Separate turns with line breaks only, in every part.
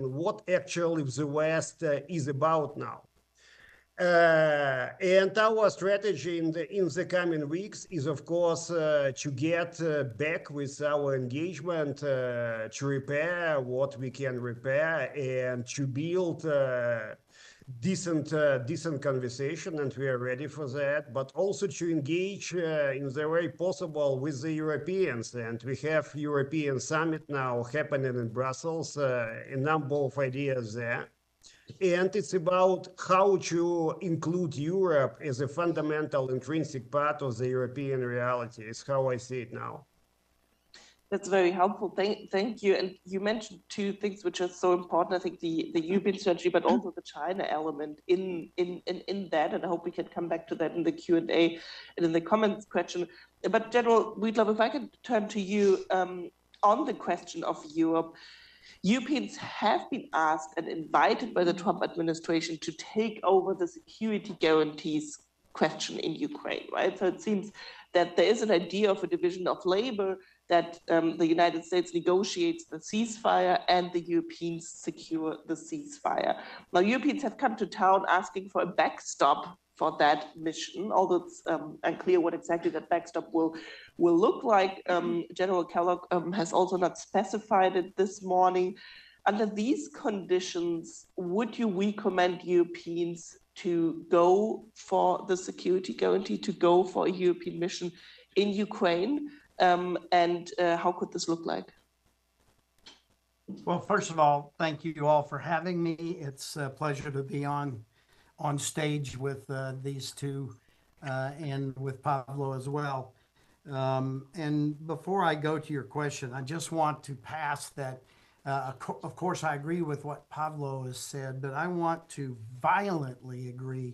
what actually the West is about now. And our strategy in the coming weeks is, of course, to get back with our engagement, to repair what we can repair, and to build decent conversation, and we are ready for that. But also to engage in the way possible with the Europeans, and we have European summit now happening in Brussels. A number of ideas there. And it's about how to include Europe as a fundamental intrinsic part of the European reality, is how I see it now.
That's very helpful. Thank you. And you mentioned two things which are so important. I think the European strategy, but also the China element in that. And I hope we can come back to that in the Q&A and in the comments question. But General Breedlove, if I could turn to you on the question of Europe. Europeans have been asked and invited by the Trump administration to take over the security guarantees question in Ukraine, right? So it seems that there is an idea of a division of labor, that the United States negotiates the ceasefire and the Europeans secure the ceasefire. Now, Europeans have come to town asking for a backstop for that mission, although it's unclear what exactly that backstop will look like. General Kellogg has also not specified it this morning. Under these conditions, would you recommend Europeans to go for the security guarantee, to go for a European mission in Ukraine? And how could this look like?
Well, first of all, thank you all for having me. It's a pleasure to be on stage with these two and with Pavlo as well. And before I go to your question, I just want to pass that, of course, I agree with what Pavlo has said, but I want to violently agree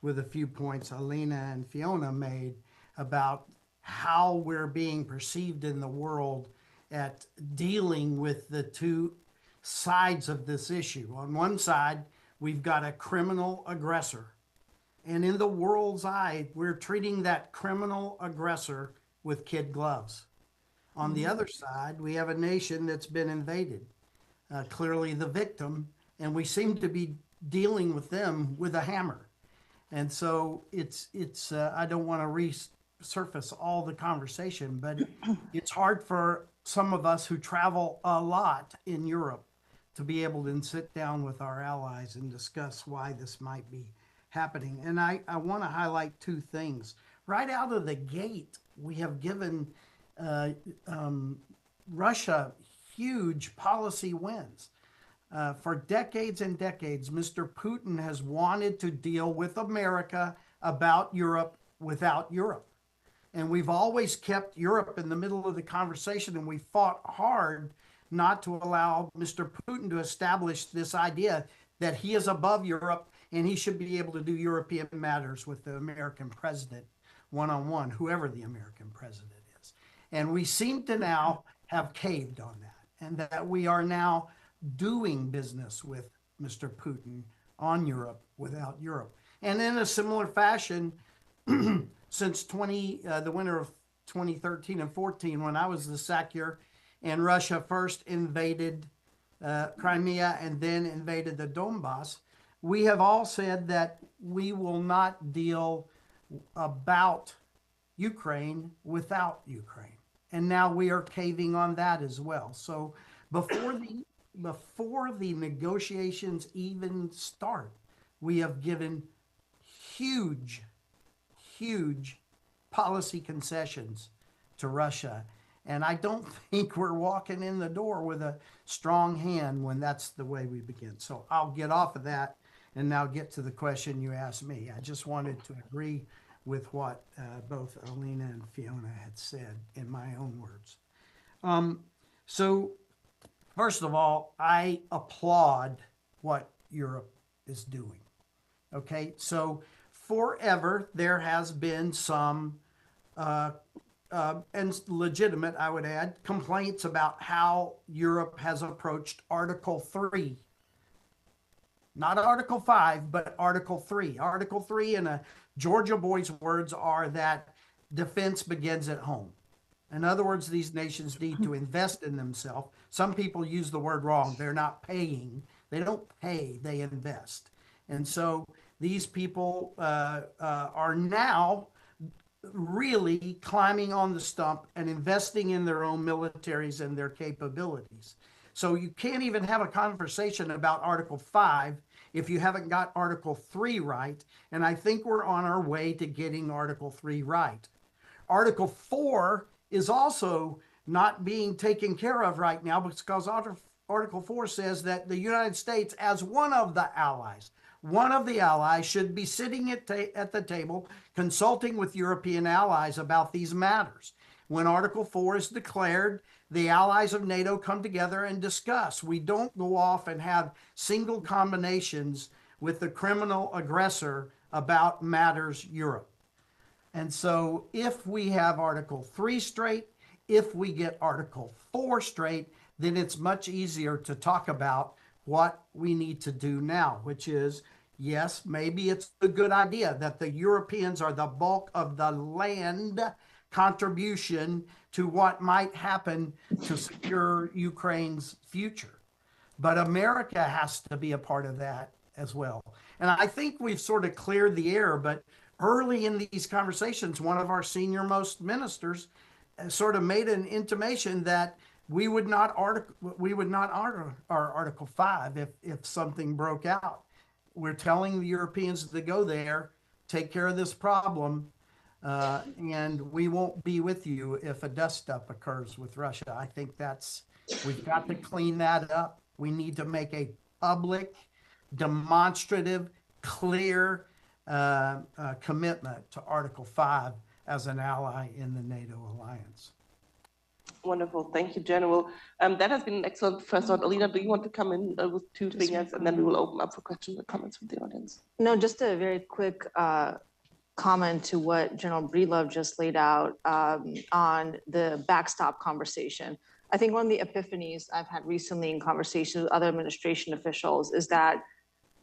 with a few points Alina and Fiona made about how we're being perceived in the world at dealing with the two sides of this issue. On one side, we've got a criminal aggressor. And in the world's eye, we're treating that criminal aggressor with kid gloves. On the other side, we have a nation that's been invaded, clearly the victim, and we seem to be dealing with them with a hammer. And so it's I don't want to resurface all the conversation, but it's hard for some of us who travel a lot in Europe to be able to sit down with our allies and discuss why this might be happening. And I want to highlight two things. Right out of the gate, we have given Russia huge policy wins. For decades and decades, Mr. Putin has wanted to deal with America about Europe without Europe. And we've always kept Europe in the middle of the conversation, and we fought hard not to allow Mr. Putin to establish this idea that he is above Europe and he should be able to do European matters with the American president one-on-one, whoever the American president is. And we seem to now have caved on that, and that we are now doing business with Mr. Putin on Europe without Europe. And in a similar fashion, since the winter of 2013 and 14, when I was the SACEUR and Russia first invaded Crimea and then invaded the Donbass, we have all said that we will not deal about Ukraine without Ukraine. And now we are caving on that as well. So before the negotiations even start, we have given huge policy concessions to Russia. And I don't think we're walking in the door with a strong hand when that's the way we begin. So I'll get off of that and now get to the question you asked me. I just wanted to agree with what both Alina and Fiona had said in my own words. So first of all, I applaud what Europe is doing. Okay, so forever there has been some, and legitimate, I would add, complaints about how Europe has approached Article 3. Not Article 5, but Article 3. Article 3, in a Georgia boy's words, are that defense begins at home. In other words, these nations need to invest in themselves some people use the word wrong. They're not paying. They don't pay, they invest. And so these people are now really climbing on the stump and investing in their own militaries and their capabilities. So you can't even have a conversation about Article 5 if you haven't got Article 3 right. And I think we're on our way to getting Article 3 right. Article 4 is also not being taken care of right now because Article 4 says that the United States, as one of the allies, should be sitting at the table consulting with European allies about these matters. When Article 4 is declared, the allies of NATO come together and discuss. We don't go off and have single combinations with the criminal aggressor about matters Europe. And so if we have Article 3 straight, if we get Article 4 straight, then it's much easier to talk about what we need to do now, which is, yes, maybe it's a good idea that the Europeans are the bulk of the land contribution to what might happen to secure Ukraine's future. But America has to be a part of that as well. And I think we've sort of cleared the air, but early in these conversations, one of our senior most ministers sort of made an intimation that we would not honor our Article 5 if something broke out. We're telling the Europeans to go there, take care of this problem, and we won't be with you if a dust-up occurs with Russia. I think we've got to clean that up. We need to make a public, demonstrative, clear commitment to Article 5 as an ally in the NATO alliance.
Wonderful. Thank you, General. That has been an excellent first thought. Alina, do you want to come in with two things, and then we will open up for questions and comments from the audience?
No, just a very quick comment to what General Breedlove just laid out on the backstop conversation. I think one of the epiphanies I've had recently in conversations with other administration officials is that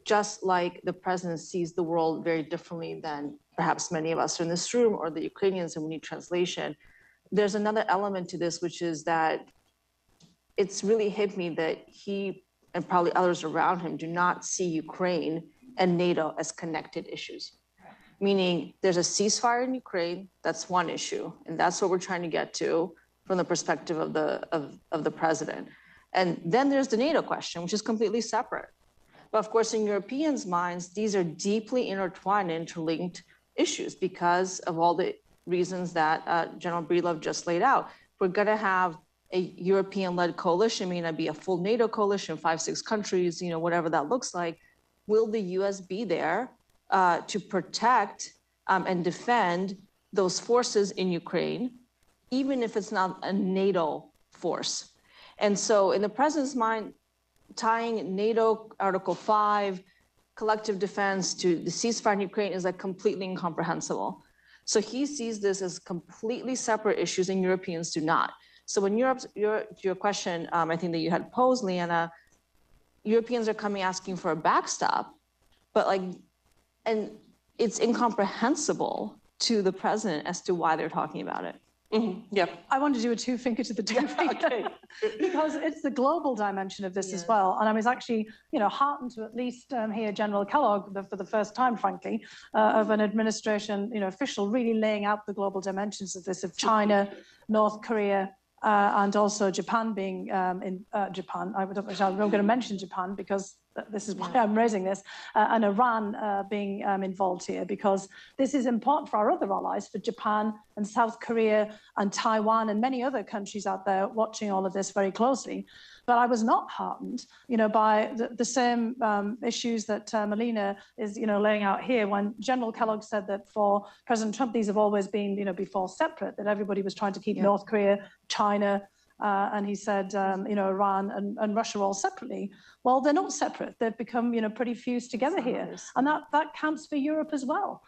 just like the president sees the world very differently than perhaps many of us in this room or the Ukrainians, and we need translation, there's another element to this, which is that it's really hit me that he and probably others around him do not see Ukraine and NATO as connected issues. Meaning there's a ceasefire in Ukraine, that's one issue, and that's what we're trying to get to from the perspective of the president. And then there's the NATO question, which is completely separate. But of course, in Europeans' minds, these are deeply intertwined, interlinked issues because of all the reasons that General Breedlove just laid out. We're going to have a European-led coalition, may not be a full NATO coalition, 5-6 countries, whatever that looks like. Will the U.S. be there to protect and defend those forces in Ukraine, even if it's not a NATO force? And so in the president's mind, tying NATO Article 5, collective defense to the ceasefire in Ukraine is like completely incomprehensible. So he sees this as completely separate issues, and Europeans do not. So when your question, I think that you had posed, Leanna, Europeans are coming asking for a backstop, but and it's incomprehensible to the president as to why they're talking about it.
Mm-hmm. Yeah,
I want to do a two finger to the two finger
okay.
because it's the global dimension of this as well. And I was actually, heartened to at least hear General Kellogg for the first time, frankly, of an administration, official really laying out the global dimensions of this, of China, North Korea, and also Japan being in Japan. I'm going to mention Japan because this is why I'm raising this, and Iran being involved here, because this is important for our other allies, for Japan and South Korea and Taiwan and many other countries out there watching all of this very closely. But I was not heartened, by the same issues that Alina is, laying out here, when General Kellogg said that for President Trump, these have always been, before separate, that everybody was trying to keep North Korea, China, and he said, Iran and Russia all separately. Well, they're not separate. They've become, pretty fused together here. And that counts for Europe as well.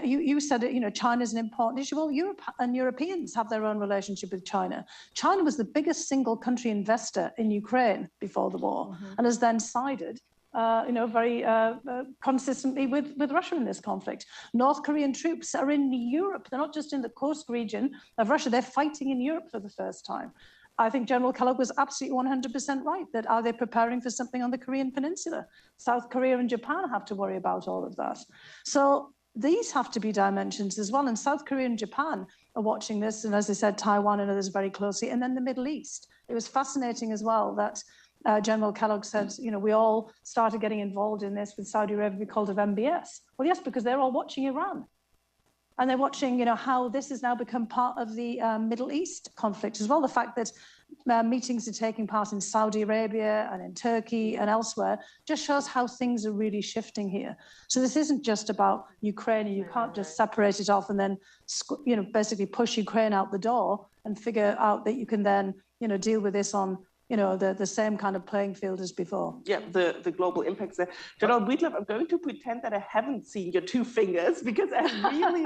You said it, China's an important issue. Well, Europe and Europeans have their own relationship with China. China was the biggest single country investor in Ukraine before the war, and has then sided very consistently with Russia in this conflict. North Korean troops are in Europe. They're not just in the Kursk region of Russia. They're fighting in Europe for the first time. I think General Kellogg was absolutely 100% right, that are they preparing for something on the Korean Peninsula? South Korea and Japan have to worry about all of that. So these have to be dimensions as well. And South Korea and Japan are watching this. And as I said, Taiwan and others very closely. And then the Middle East. It was fascinating as well that General Kellogg said, you know, we all started getting involved in this with Saudi Arabia because of MBS. Well, yes, because they're all watching Iran. And they're watching, you know, how this has now become part of the Middle East conflict as well. The fact that meetings are taking part in Saudi Arabia and in Turkey and elsewhere just shows how things are really shifting here. So this isn't just about Ukraine. You can't just separate it off and then, you know, basically push Ukraine out the door and figure out that you can then, you know, deal with this on, you know, the same kind of playing field as before.
Yeah, the global impacts there. General Breedlove, I'm going to pretend that I haven't seen your two fingers because I really,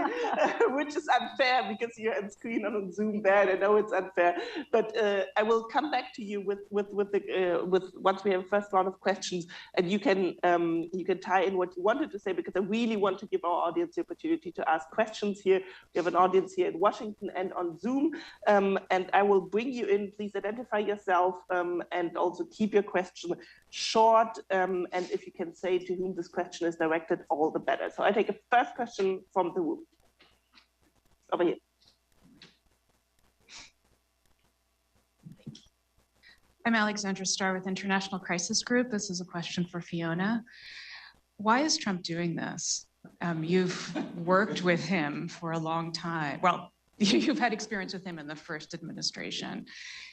which is unfair because you're on screen and on Zoom there, and I know it's unfair. But I will come back to you with once we have a first round of questions, and you can tie in what you wanted to say, because I really want to give our audience the opportunity to ask questions here. We have an audience here in Washington and on Zoom, and I will bring you in. Please identify yourself. And also keep your question short. And if you can say to whom this question is directed, all the better. So I take a first question from the room. Over here.
I'm Alexandra Starr with International Crisis Group. This is a question for Fiona. Why is Trump doing this? You've worked with him for a long time. Well, you've had experience with him in the first administration.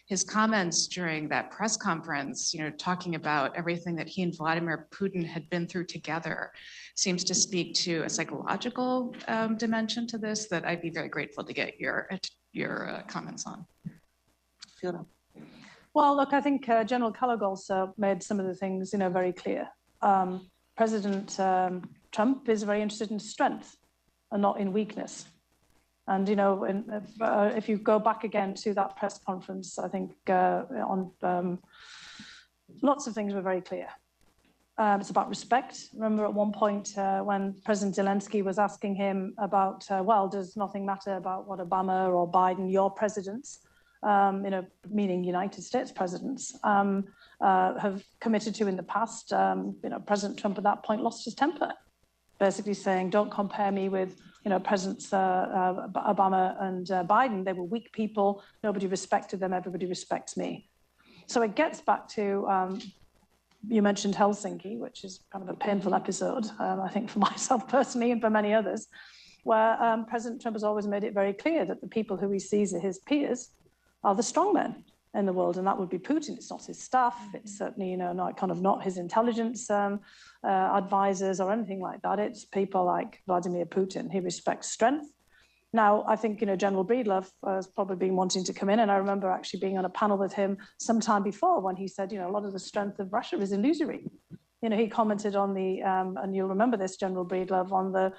His comments during that press conference, you know, talking about everything that he and Vladimir Putin had been through together, seems to speak to a psychological dimension to this that I'd be very grateful to get your comments on.
Fiona.
Well, look, I think General Kellogg also made some of the things, you know, very clear. President Trump is very interested in strength and not in weakness. And, you know, if you go back again to that press conference, I think lots of things were very clear. It's about respect. Remember at one point when President Zelensky was asking him about, well, does nothing matter about what Obama or Biden, your presidents, you know, meaning United States presidents, have committed to in the past. You know, President Trump at that point lost his temper, basically saying, don't compare me with, you know, Presidents Obama and Biden. They were weak people. Nobody respected them. Everybody respects me. So it gets back to, you mentioned Helsinki, which is kind of a painful episode, I think for myself personally and for many others, where President Trump has always made it very clear that the people who he sees as his peers are the strongmen in the world, and that would be Putin. It's not his staff. It's certainly, you know, not his intelligence advisors or anything like that. It's people like Vladimir Putin. He respects strength. Now, I think, you know, General Breedlove has probably been wanting to come in, and I remember actually being on a panel with him sometime before when he said, you know, a lot of the strength of Russia is illusory. You know, he commented on the, and you'll remember this, General Breedlove, on the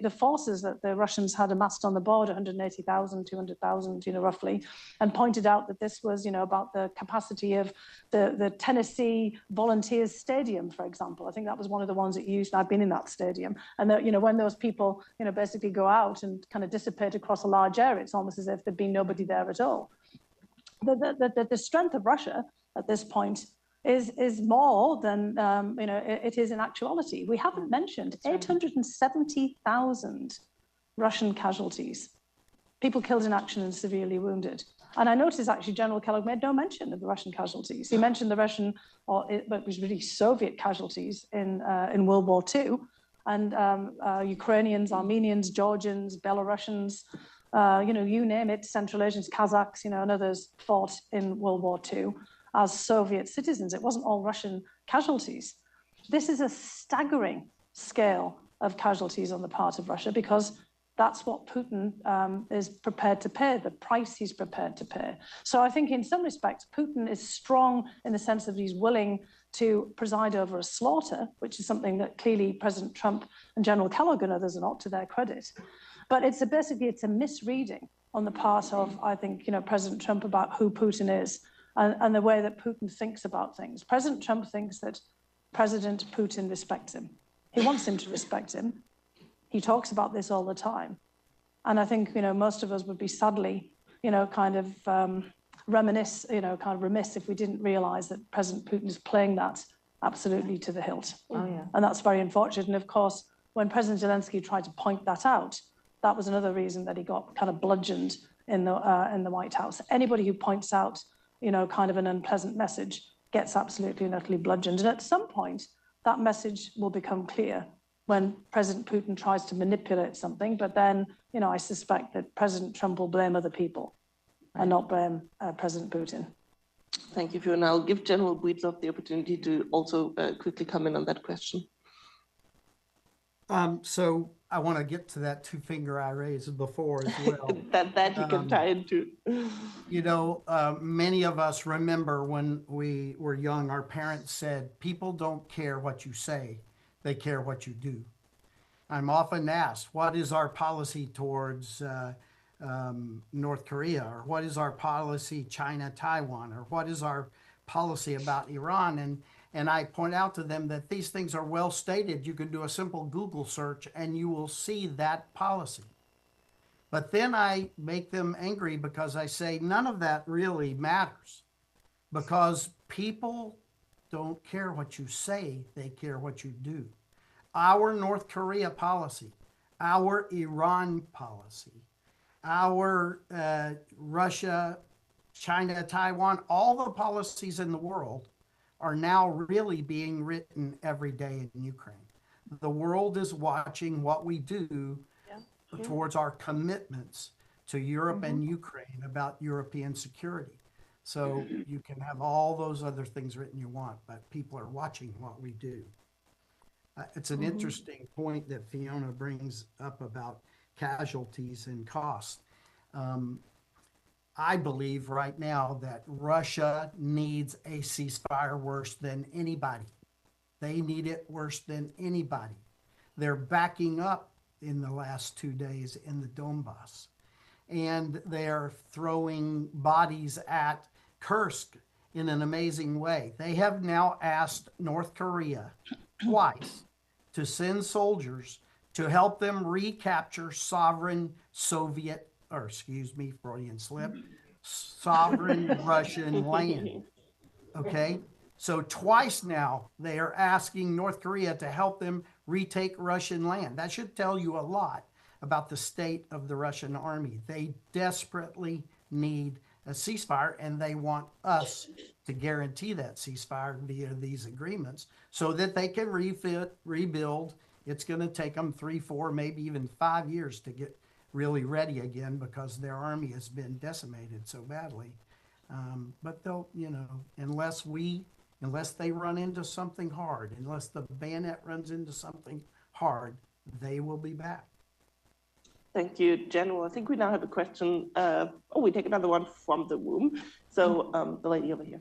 forces that the Russians had amassed on the border, 180,000, 200,000, you know, roughly, and pointed out that this was, you know, about the capacity of the Tennessee Volunteers Stadium, for example. I think that was one of the ones that you used, and I've been in that stadium. And that, you know, when those people, you know, basically go out and kind of dissipate across a large area, it's almost as if there'd been nobody there at all. The strength of Russia at this point is more than, you know, it is in actuality. We haven't mentioned 870,000 Russian casualties, people killed in action and severely wounded. And I noticed actually General Kellogg made no mention of the Russian casualties. He mentioned the Russian, or it was really Soviet casualties in World War II, and Ukrainians, Armenians, Georgians, Belarusians, you know, you name it, Central Asians, Kazakhs, you know, and others fought in World War II as Soviet citizens. It wasn't all Russian casualties. This is a staggering scale of casualties on the part of Russia, because that's what Putin is prepared to pay, the price he's prepared to pay. So I think in some respects, Putin is strong in the sense that he's willing to preside over a slaughter, which is something that clearly President Trump and General Kellogg and others are not to their credit. But it's basically a misreading on the part of, I think, you know, President Trump about who Putin is. And the way that Putin thinks about things. President Trump thinks that President Putin respects him. He wants him to respect him. He talks about this all the time. And I think, you know, most of us would be sadly, you know, kind of remiss, kind of remiss if we didn't realize that President Putin is playing that absolutely to the hilt.
Oh, yeah.
And that's very unfortunate. And of course, when President Zelensky tried to point that out, that was another reason that he got kind of bludgeoned in the White House. Anybody who points out, kind of an unpleasant message gets absolutely and utterly bludgeoned. And at some point, that message will become clear when President Putin tries to manipulate something. But then, I suspect that President Trump will blame other people and not blame President Putin.
Thank you, Fiona. I'll give General Breedlove the opportunity to also quickly come in on that question.
So I want to get to that two-finger I raised before as well.
that you can tie into.
Many of us remember when we were young, our parents said, people don't care what you say, they care what you do. I'm often asked, what is our policy towards North Korea? Or what is our policy China, Taiwan? Or what is our policy about Iran? And I point out to them that these things are well stated. You can do a simple Google search and you will see that policy. But then I make them angry because I say none of that really matters, because people don't care what you say, they care what you do. Our North Korea policy, our Iran policy, our Russia, China, Taiwan, all the policies in the world are now really being written every day in Ukraine. The world is watching what we do towards our commitments to Europe and Ukraine about European security. So you can have all those other things written you want, but people are watching what we do. It's an interesting point that Fiona brings up about casualties and costs. I believe right now that Russia needs a ceasefire worse than anybody. They need it worse than anybody. They're backing up in the last 2 days in the Donbass. And they're throwing bodies at Kursk in an amazing way. They have now asked North Korea twice to send soldiers to help them recapture sovereign Soviet, or excuse me, Freudian slip, sovereign Russian land. Okay? So twice now they are asking North Korea to help them retake Russian land. That should tell you a lot about the state of the Russian army. They desperately need a ceasefire, and they want us to guarantee that ceasefire via these agreements so that they can rebuild. It's going to take them 3, 4, maybe even 5 years to get really ready again because their army has been decimated so badly. But they'll, unless they run into something hard, unless the bayonet runs into something hard, they will be back.
Thank you, General. I think we now have a question. We take another one from the room. So the lady over here.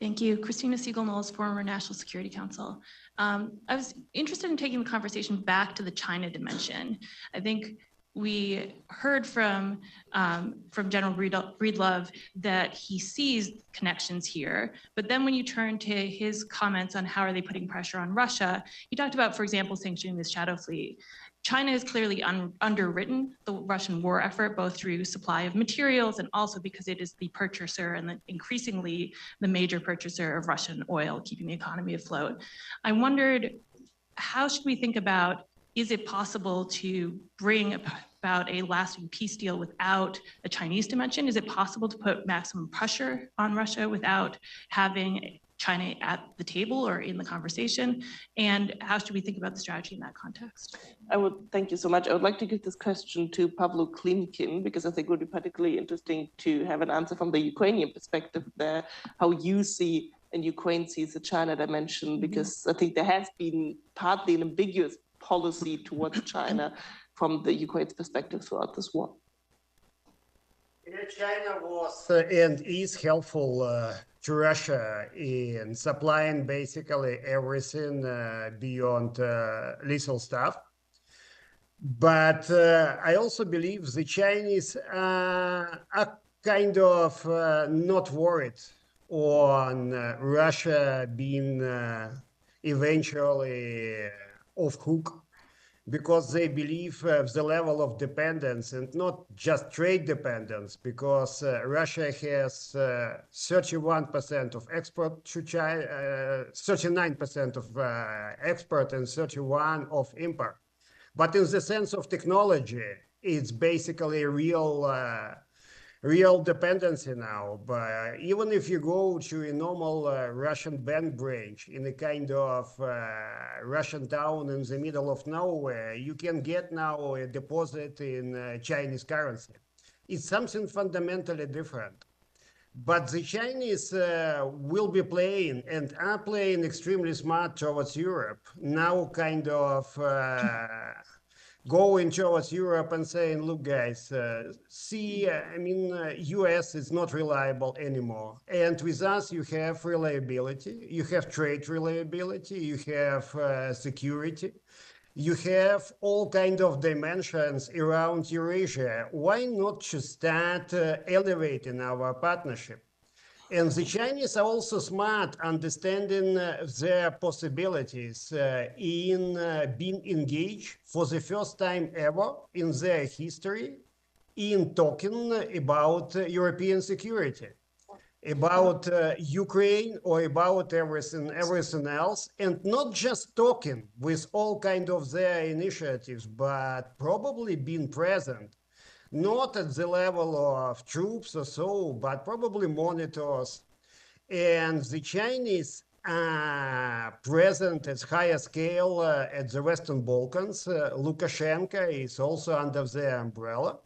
Thank you. Christina Siegel-Knowles, former National Security Council. I was interested in taking the conversation back to the China dimension. I think we heard from General Breedlove that he sees connections here, but then when you turn to his comments on how are they putting pressure on Russia, he talked about, for example, sanctioning the shadow fleet. China has clearly underwritten the Russian war effort, both through supply of materials and also because it is the purchaser and increasingly the major purchaser of Russian oil, keeping the economy afloat. I wondered, how should we think about, is it possible to bring about a lasting peace deal without a Chinese dimension? Is it possible to put maximum pressure on Russia without having China at the table or in the conversation? And how should we think about the strategy in that context?
Thank you so much. I would like to give this question to Pavlo Klimkin, because I think it would be particularly interesting to have an answer from the Ukrainian perspective there, how you see and Ukraine sees the China dimension, because I think there has been partly an ambiguous policy towards China from the Ukraine's perspective throughout this war.
China was and is helpful to Russia in supplying basically everything beyond lethal stuff. But I also believe the Chinese are kind of not worried on Russia being eventually off hook because they believe the level of dependence, and not just trade dependence, because Russia has 31% of export to China, 39% of export and 31% of import. But in the sense of technology, it's basically real dependency now. But even if you go to a normal Russian bank branch in a kind of Russian town in the middle of nowhere, you can get now a deposit in Chinese currency. It's something fundamentally different. But the Chinese will be playing and are playing extremely smart towards Europe. Now kind of going towards Europe and saying, look, guys, see, I mean, US is not reliable anymore. And with us, you have reliability, you have trade reliability, you have security. You have all kind of dimensions around Eurasia. Why not just start elevating our partnership? And the Chinese are also smart, understanding their possibilities in being engaged for the first time ever in their history in talking about European security, about Ukraine or about everything else, and not just talking with all kind of their initiatives, but probably being present, not at the level of troops or so, but probably monitors. And the Chinese are present at higher scale at the Western Balkans. Lukashenko is also under their umbrella.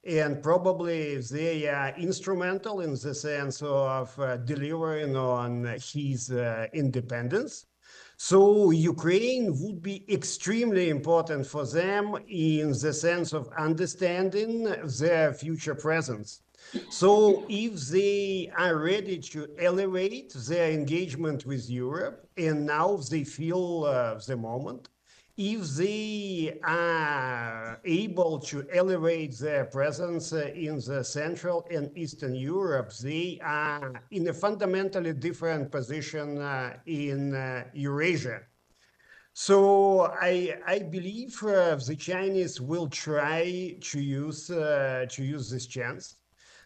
And probably they are instrumental in the sense of delivering on his independence. So Ukraine would be extremely important for them in the sense of understanding their future presence. So if they are ready to elevate their engagement with Europe, and now they feel the moment, if they are able to elevate their presence in the Central and Eastern Europe, they are in a fundamentally different position in Eurasia. So I believe the Chinese will try to use this chance.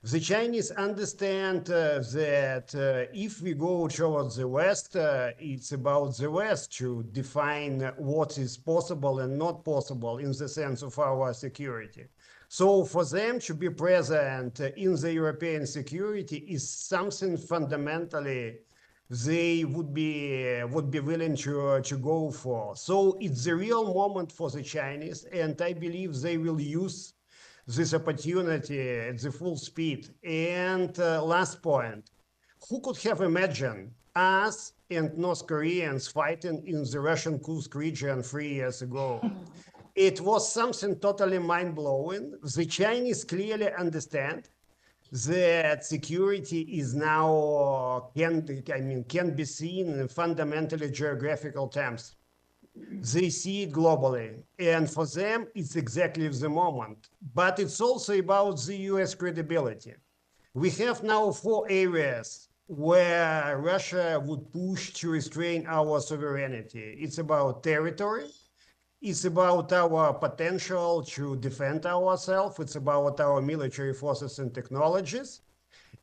The Chinese understand that if we go towards the West, it's about the West to define what is possible and not possible in the sense of our security. So for them to be present in the European security is something fundamentally they would be willing to go for. So it's the real moment for the Chinese, and I believe they will use this opportunity at the full speed. And last point, who could have imagined us and North Koreans fighting in the Russian Kursk region 3 years ago? It was something totally mind-blowing. The Chinese clearly understand that security is now can be seen in fundamentally geographical terms. They see it globally, and for them it's exactly the moment. But it's also about the US credibility. We have now 4 areas where Russia would push to restrain our sovereignty. It's about territory, it's about our potential to defend ourselves, it's about our military forces and technologies,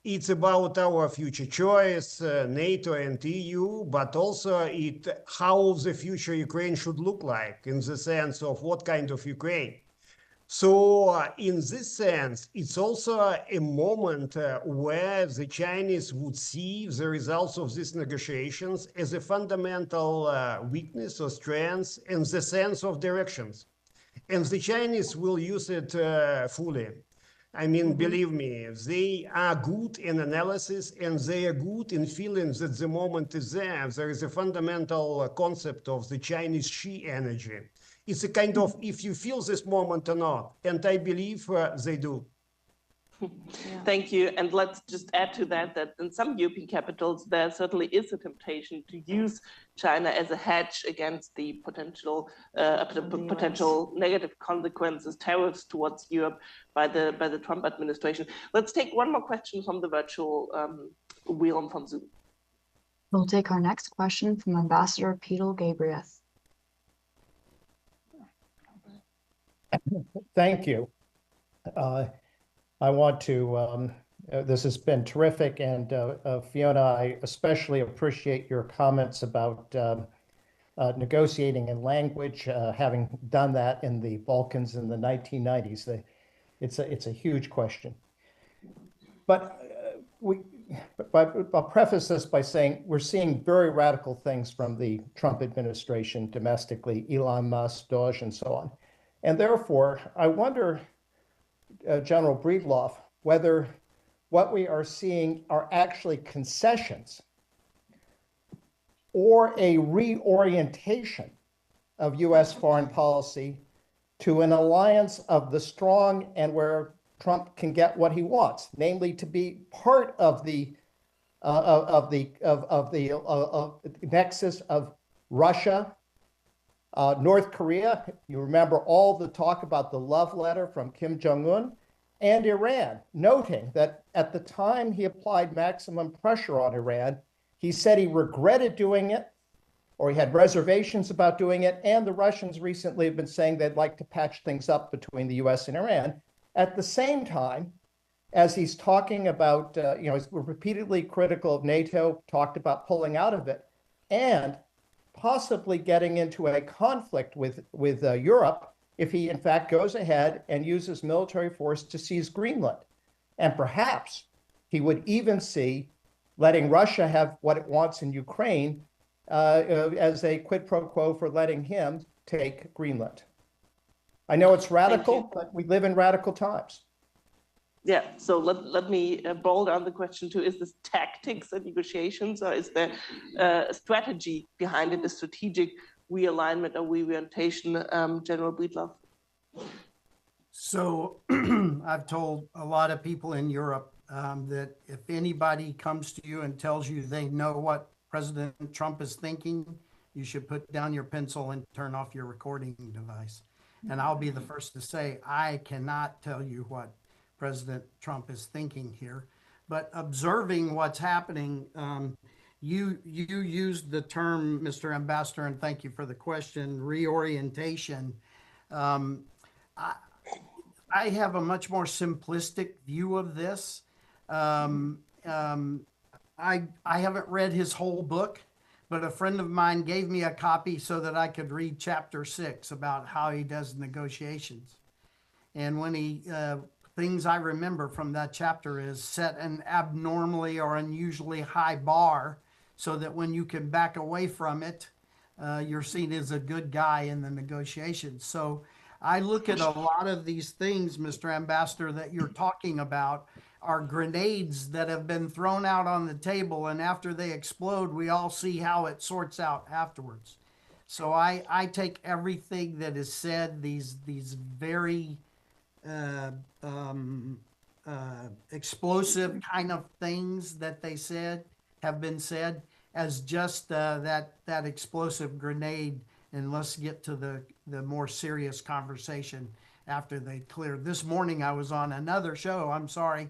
it's about our future choice, NATO and EU, but also how the future Ukraine should look like in the sense of what kind of Ukraine. So in this sense, it's also a moment where the Chinese would see the results of these negotiations as a fundamental weakness or strength in the sense of directions. And the Chinese will use it fully. I mean, believe me, they are good in analysis and they are good in feeling that the moment is there. There is a fundamental concept of the Chinese Xi energy. It's a kind of if you feel this moment or not, and I believe they do.
Thank you. And let's just add to that, that in some European capitals, there certainly is a temptation to use China as a hedge against the potential negative consequences, tariffs towards Europe by the Trump administration. Let's take one more question from the virtual wheel from Zoom.
We'll take our next question from Ambassador Peter Gabriel.
Thank you. I want to, this has been terrific. And Fiona, I especially appreciate your comments about negotiating in language, having done that in the Balkans in the 1990s. It's a huge question. But I'll preface this by saying we're seeing very radical things from the Trump administration domestically, Elon Musk, Doge, and so on. And therefore, I wonder, General Breedlove, whether what we are seeing are actually concessions or a reorientation of U.S. foreign policy to an alliance of the strong and where Trump can get what he wants, namely to be part of the nexus of Russia, North Korea. You remember all the talk about the love letter from Kim Jong-un, and Iran, noting that at the time he applied maximum pressure on Iran, he said he regretted doing it, or he had reservations about doing it, and the Russians recently have been saying they'd like to patch things up between the US and Iran. At the same time, as he's talking about, he's repeatedly critical of NATO, talked about pulling out of it, and possibly getting into a conflict with Europe if he in fact goes ahead and uses military force to seize Greenland. And perhaps he would even see letting Russia have what it wants in Ukraine as a quid pro quo for letting him take Greenland. I know it's radical, but we live in radical times.
Yeah, so let me boil down the question to, is this tactics and negotiations, or is there a strategy behind it, a strategic realignment or reorientation, General Breedlove?
So I've told a lot of people in Europe that if anybody comes to you and tells you they know what President Trump is thinking, you should put down your pencil and turn off your recording device. And I'll be the first to say, I cannot tell you what President Trump is thinking here, but observing what's happening, you used the term, Mr. Ambassador, and thank you for the question, reorientation. I have a much more simplistic view of this. I haven't read his whole book, but a friend of mine gave me a copy so that I could read chapter 6 about how he does negotiations. And when he, things I remember from that chapter is set an abnormally or unusually high bar so that when you can back away from it, you're seen as a good guy in the negotiations. So I look at a lot of these things, Mr. Ambassador, that you're talking about are grenades that have been thrown out on the table, and after they explode, we all see how it sorts out afterwards. So I take everything that is said, these very explosive kind of things that they said have been said as just that explosive grenade, and let's get to the more serious conversation after they clear. This morning I was on another show, I'm sorry,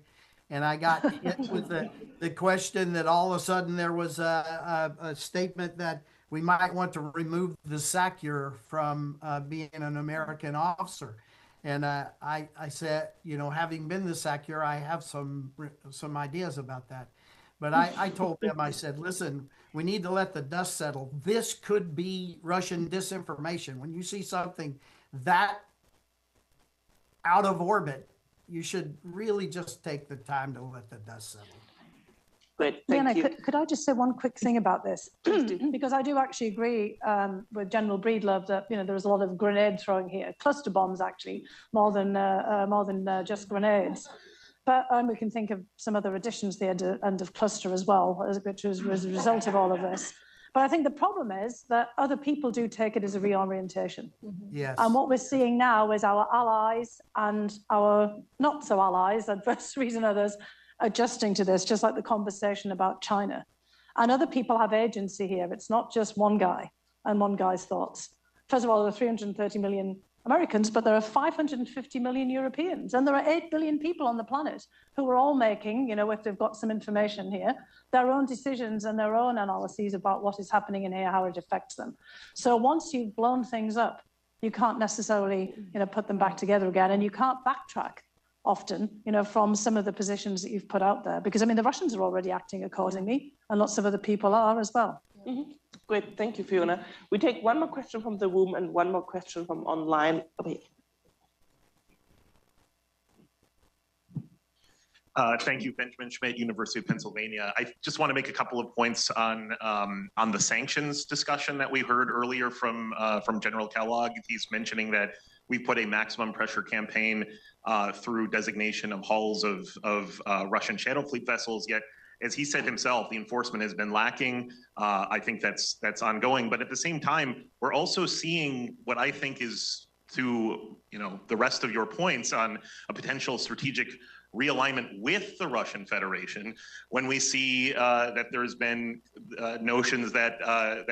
and I got hit with the question that all of a sudden there was a statement that we might want to remove the SACEUR from being an American officer. And I said, having been the SACEUR, I have some ideas about that. But I told them, I said, listen, we need to let the dust settle. This could be Russian disinformation. When you see something that out of orbit, you should really just take the time to let the dust settle.
Great, thank you.
Could I just say one quick thing about this? Because I do actually agree with General Breedlove that there's a lot of grenade throwing here, cluster bombs actually, more than just grenades. But we can think of some other additions there to end of cluster as well, which was a result of all of this. But I think the problem is that other people do take it as a reorientation.
Yes.
And what we're seeing now is our allies and our not so allies, adversaries and others, adjusting to this, just like the conversation about China. And other people have agency here. It's not just one guy and one guy's thoughts. First of all, there are 330 million Americans, but there are 550 million Europeans, and there are 8 billion people on the planet who are all making, if they've got some information here, their own decisions and their own analyses about what is happening in here, how it affects them. So once you've blown things up, you can't necessarily, put them back together again, and you can't backtrack often, from some of the positions that you've put out there, because the Russians are already acting accordingly, and lots of other people are as well.
Mm-hmm. Great, thank you, Fiona. We take one more question from the room and one more question from online. Okay.
Thank you, Benjamin Schmidt, University of Pennsylvania. I just want to make a couple of points on the sanctions discussion that we heard earlier from General Kellogg. He's mentioning that we put a maximum pressure campaign through designation of hulls of Russian Shadow Fleet vessels, yet as he said himself, the enforcement has been lacking. I think that's ongoing, but at the same time, we're also seeing what I think is, to the rest of your points on a potential strategic realignment with the Russian Federation, when we see that there's been notions that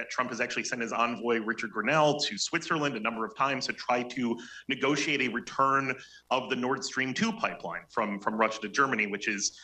Trump has actually sent his envoy Richard Grenell to Switzerland a number of times to try to negotiate a return of the Nord Stream 2 pipeline from Russia to Germany, which is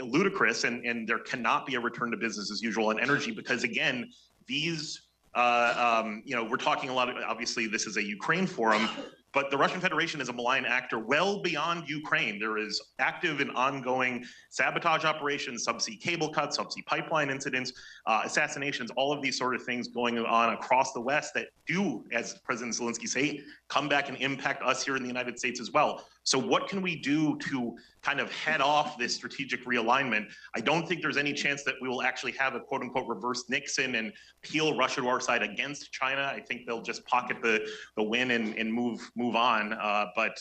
ludicrous, and there cannot be a return to business as usual in energy, because again, these we're talking a lot of, obviously this is a Ukraine forum, but the Russian Federation is a malign actor well beyond Ukraine. There is active and ongoing sabotage operations, subsea cable cuts, subsea pipeline incidents, assassinations, all of these sort of things going on across the West that do, as President Zelensky say, come back and impact us here in the United States as well. So what can we do to kind of head off this strategic realignment? I don't think there's any chance that we will actually have a quote unquote reverse Nixon and peel Russia to our side against China. I think they'll just pocket the win and move on. But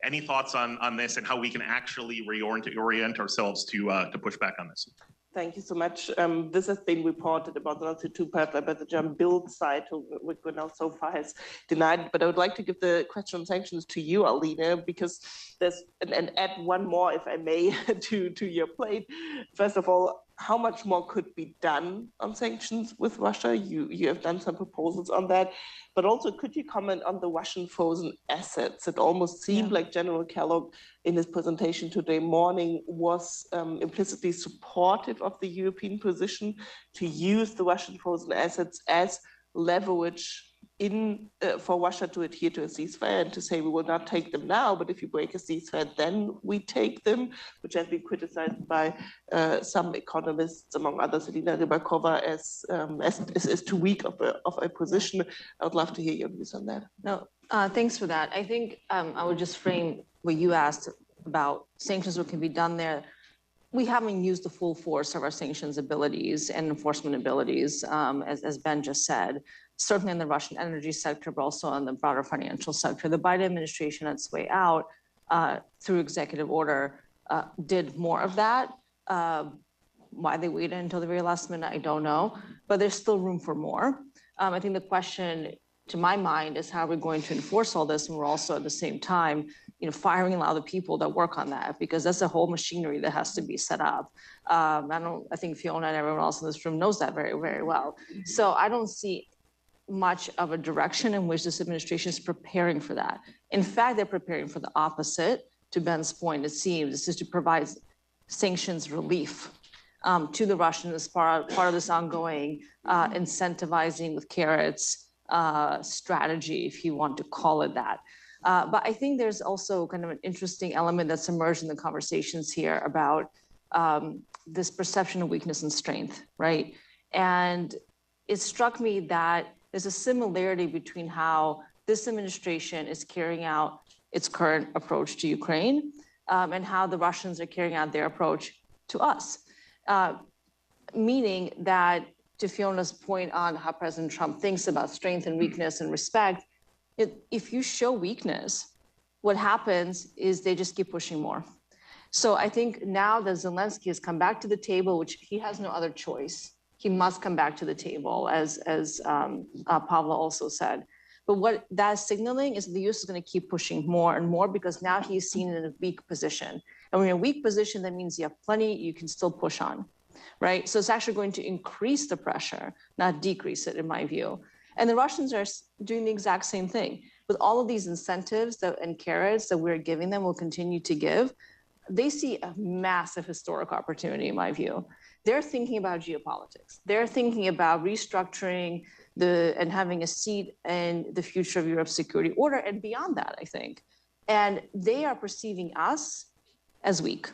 any thoughts on this and how we can actually reorient ourselves to push back on this?
Thank you so much. This has been reported about the Nord Stream 2 pipeline by the German Bild site, who now so far has denied it. But I would like to give the question on sanctions to you, Aline, because there's, and add one more, if I may, to your plate. First of all, how much more could be done on sanctions with Russia? You have done some proposals on that. But also, could you comment on the Russian frozen assets? It almost seemed like General Kellogg, in his presentation today morning, was implicitly supportive of the European position to use the Russian frozen assets as leverage for Russia to adhere to a ceasefire and to say we will not take them now, but if you break a ceasefire, then we take them, which has been criticized by some economists, among others, Elena Rybakova, as too weak of a position. I would love to hear your views on that.
No, thanks for that. I think I would just frame what you asked about sanctions, what can be done there. We haven't used the full force of our sanctions abilities and enforcement abilities, as Ben just said, certainly in the Russian energy sector, but also in the broader financial sector. The Biden administration, on its way out, through executive order, did more of that. Why they waited until the very last minute, I don't know, but there's still room for more. I think the question, to my mind, is how we're going to enforce all this, and we're also at the same time, firing a lot of the people that work on that, because that's a whole machinery that has to be set up. I think Fiona and everyone else in this room knows that very, very well. So I don't see much of a direction in which this administration is preparing for that. In fact, they're preparing for the opposite. To Ben's point, it seems this is to provide sanctions relief to the Russians as part of this ongoing incentivizing with carrots strategy, if you want to call it that. But I think there's also kind of an interesting element that's emerged in the conversations here about this perception of weakness and strength, right? And it struck me that there's a similarity between how this administration is carrying out its current approach to Ukraine and how the Russians are carrying out their approach to us. Meaning that, to Fiona's point on how President Trump thinks about strength and weakness and respect, if you show weakness, what happens is they just keep pushing more. So I think now that Zelensky has come back to the table, which he has no other choice, he must come back to the table, as Pavlo also said. But what that is signaling is the U.S. is going to keep pushing more and more, because now he's seen in a weak position. And when you're in a weak position, that means you have plenty you can still push on, right? So it's actually going to increase the pressure, not decrease it, in my view. And the Russians are doing the exact same thing. With all of these incentives and carrots that we're giving them, will continue to give, they see a massive historic opportunity, in my view. They're thinking about geopolitics. They're thinking about restructuring and having a seat in the future of Europe's security order and beyond that, I think. And they are perceiving us as weak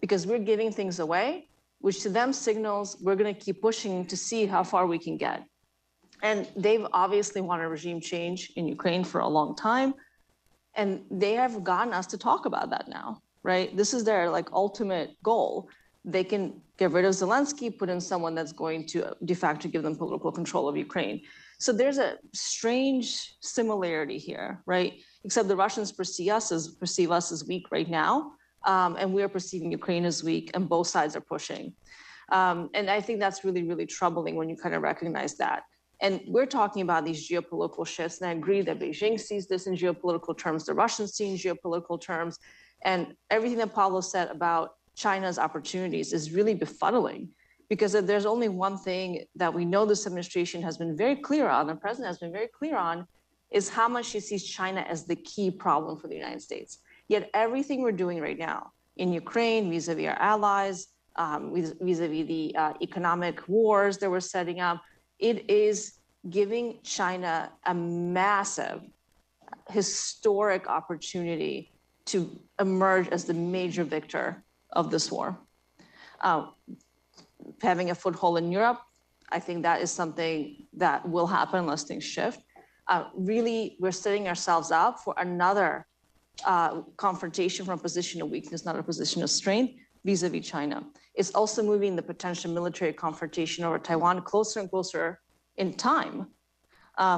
because we're giving things away, which to them signals we're going to keep pushing to see how far we can get. And they've obviously wanted regime change in Ukraine for a long time. And they have gotten us to talk about that now, right? This is their like ultimate goal. They can get rid of Zelensky, put in someone that's going to de facto give them political control of Ukraine. So there's a strange similarity here, right? Except the Russians perceive us as weak right now, and we're perceiving Ukraine as weak, and both sides are pushing. And I think that's really, really troubling when you kind of recognize that. And we're talking about these geopolitical shifts, and I agree that Beijing sees this in geopolitical terms, the Russians see in geopolitical terms, and everything that Pablo said about China's opportunities is really befuddling, because if there's only one thing that we know this administration has been very clear on, the president has been very clear on, is how much he sees China as the key problem for the United States. Yet everything we're doing right now in Ukraine, vis-a-vis our allies, vis-a-vis the economic wars that we're setting up, it is giving China a massive, historic opportunity to emerge as the major victor of this war. Having a foothold in Europe, I think that is something that will happen unless things shift. Really, we're setting ourselves up for another confrontation from a position of weakness, not a position of strength, vis-a-vis China. It's also moving the potential military confrontation over Taiwan closer and closer in time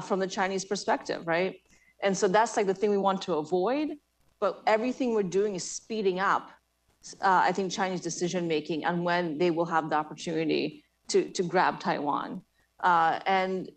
from the Chinese perspective, right? And so that's like the thing we want to avoid, but everything we're doing is speeding up, I think, Chinese decision-making on when they will have the opportunity to grab Taiwan. And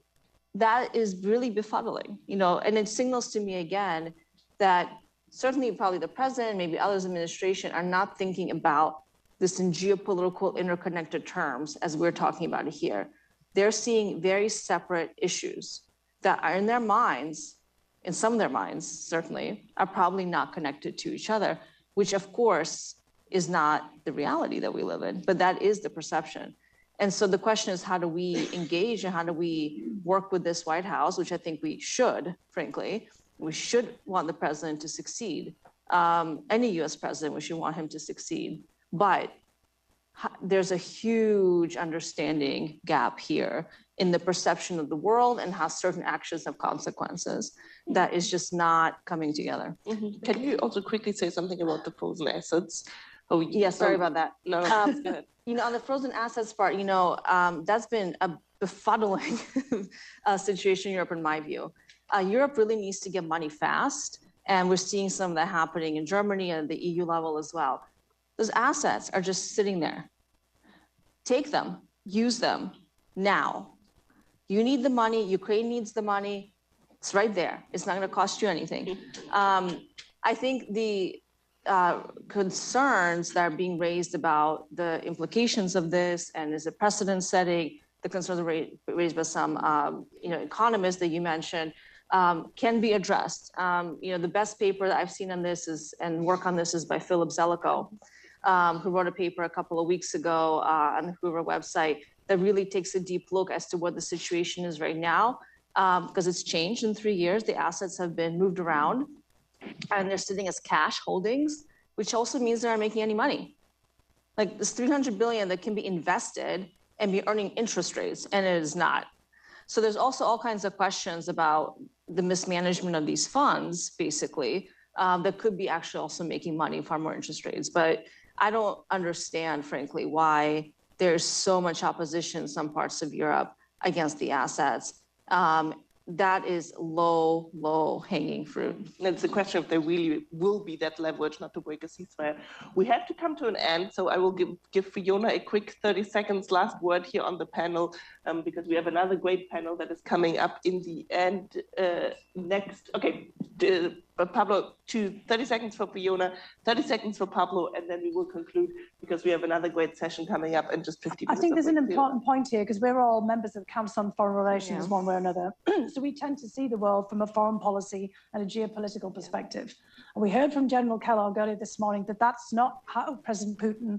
that is really befuddling, you know, and it signals to me again that certainly probably the president, maybe others in administration are not thinking about this in geopolitical interconnected terms as we're talking about it here. They're seeing very separate issues that are in their minds, in some of their minds certainly, are probably not connected to each other, which of course is not the reality that we live in, but that is the perception. And so the question is, how do we engage and how do we work with this White House, which I think we should, frankly. We should want the president to succeed. Any US president, we should want him to succeed. But there's a huge understanding gap here in the perception of the world and how certain actions have consequences that is just not coming together.
Mm-hmm. Can you also quickly say something about the frozen assets? Oh,
yeah, sorry about that.
No, go ahead.
You know, on the frozen assets part, you know, that's been a befuddling situation in Europe, in my view. Europe really needs to get money fast, and we're seeing some of that happening in Germany and the EU level as well. Those assets are just sitting there. Take them, use them now. You need the money, Ukraine needs the money, it's right there. It's not gonna cost you anything. I think the concerns that are being raised about the implications of this and is it precedent setting, the concerns raised by some economists that you mentioned, can be addressed. The best paper that I've seen on this and work on this is by Philip Zelikow, who wrote a paper a couple of weeks ago on the Hoover website that really takes a deep look as to what the situation is right now, because it's changed in 3 years. The assets have been moved around and they're sitting as cash holdings, which also means they're not making any money. Like this $300 billion that can be invested and be earning interest rates, and it is not. So there's also all kinds of questions about the mismanagement of these funds, basically, that could be actually also making money, far more interest rates. But I don't understand, frankly, why there's so much opposition in some parts of Europe against the assets. That is low hanging fruit.
And it's a question if there really will be that leverage not to break a ceasefire. We have to come to an end, so I will give Fiona a quick 30 seconds last word here on the panel, because we have another great panel that is coming up in the end next. Okay, Pablo, 30 seconds for Fiona, 30 seconds for Pablo, and then we will conclude because we have another great session coming up in just 50 minutes.
I think there's an important point here because we're all members of the Council on Foreign Relations one way or another. So we tend to see the world from a foreign policy and a geopolitical perspective. And we heard from General Kellogg earlier this morning that that's not how President Putin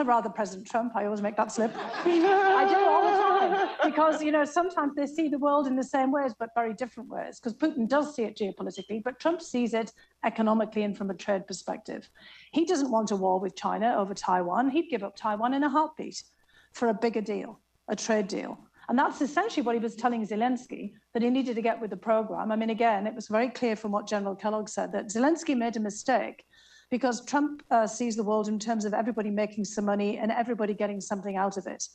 rather President Trump, I always make that slip. I do all the time, because, you know, sometimes they see the world in the same ways, but very different ways, because Putin does see it geopolitically, but Trump sees it economically and from a trade perspective. He doesn't want a war with China over Taiwan. He'd give up Taiwan in a heartbeat for a bigger deal, a trade deal. And that's essentially what he was telling Zelensky, that he needed to get with the program. I mean, again, it was very clear from what General Kellogg said that Zelensky made a mistake because Trump sees the world in terms of everybody making some money and everybody getting something out of it.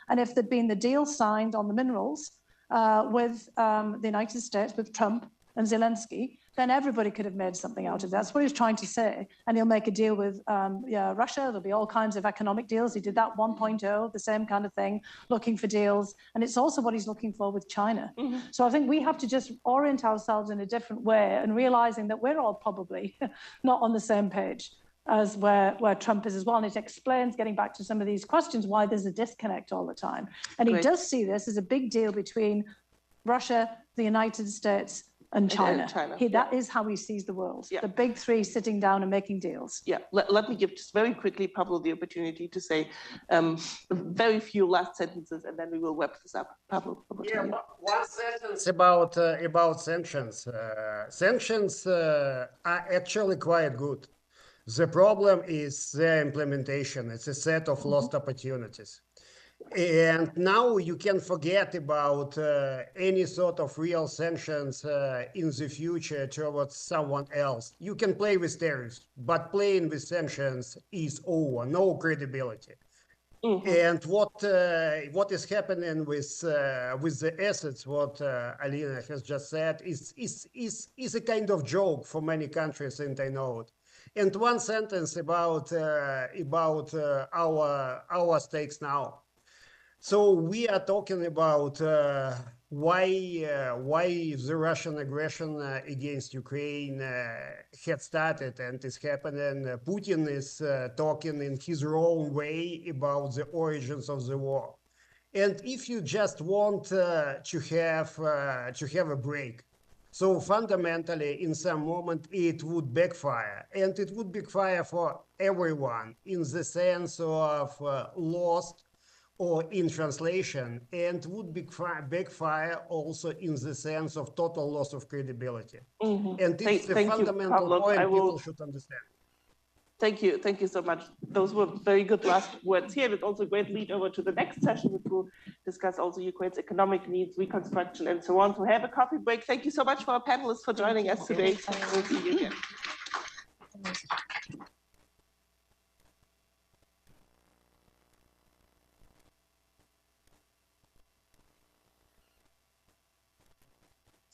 And if there'd been the deal signed on the minerals with the United States, with Trump and Zelensky, then everybody could have made something out of that. That's what he was trying to say. And he'll make a deal with Russia. There'll be all kinds of economic deals. He did that 1.0, the same kind of thing, looking for deals. And it's also what he's looking for with China. Mm-hmm. So I think we have to just orient ourselves in a different way and realizing that we're all probably not on the same page as where Trump is as well. And it explains, getting back to some of these questions, why there's a disconnect all the time. And he does see this as a big deal between Russia, the United States, and China. That is how he sees the world. Yeah. The big three sitting down and making deals. Yeah.
Let me give just very quickly Pablo the opportunity to say very few last sentences, and then we will wrap this up. Pablo.
Yeah, one sentence about sanctions. Sanctions are actually quite good. The problem is their implementation. It's a set of lost opportunities. And now you can forget about any sort of real sanctions in the future towards someone else. You can play with tariffs, but playing with sanctions is over, no credibility. Mm-hmm. And what is happening with the assets, what Alina has just said, is a kind of joke for many countries, and I know it. And one sentence about our stakes now. So we are talking about why the Russian aggression against Ukraine had started and is happening. Putin is talking in his own way about the origins of the war. And if you just want to have a break, so fundamentally, in some moment, it would backfire, and it would backfire for everyone in the sense of lost or in translation, and would backfire also in the sense of total loss of credibility. Mm-hmm. And it's the fundamental point people should understand.
Thank you so much. Those were very good last words here, and also a great lead over to the next session, which will discuss also Ukraine's economic needs, reconstruction, and so on. So have a coffee break. Thank you so much for our panelists for joining us today. We'll see you again.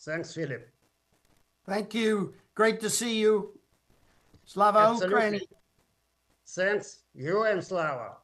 Thanks, Philip.
Thank you. Great to see you. Slava Ukraini.
Thanks. You and Slava.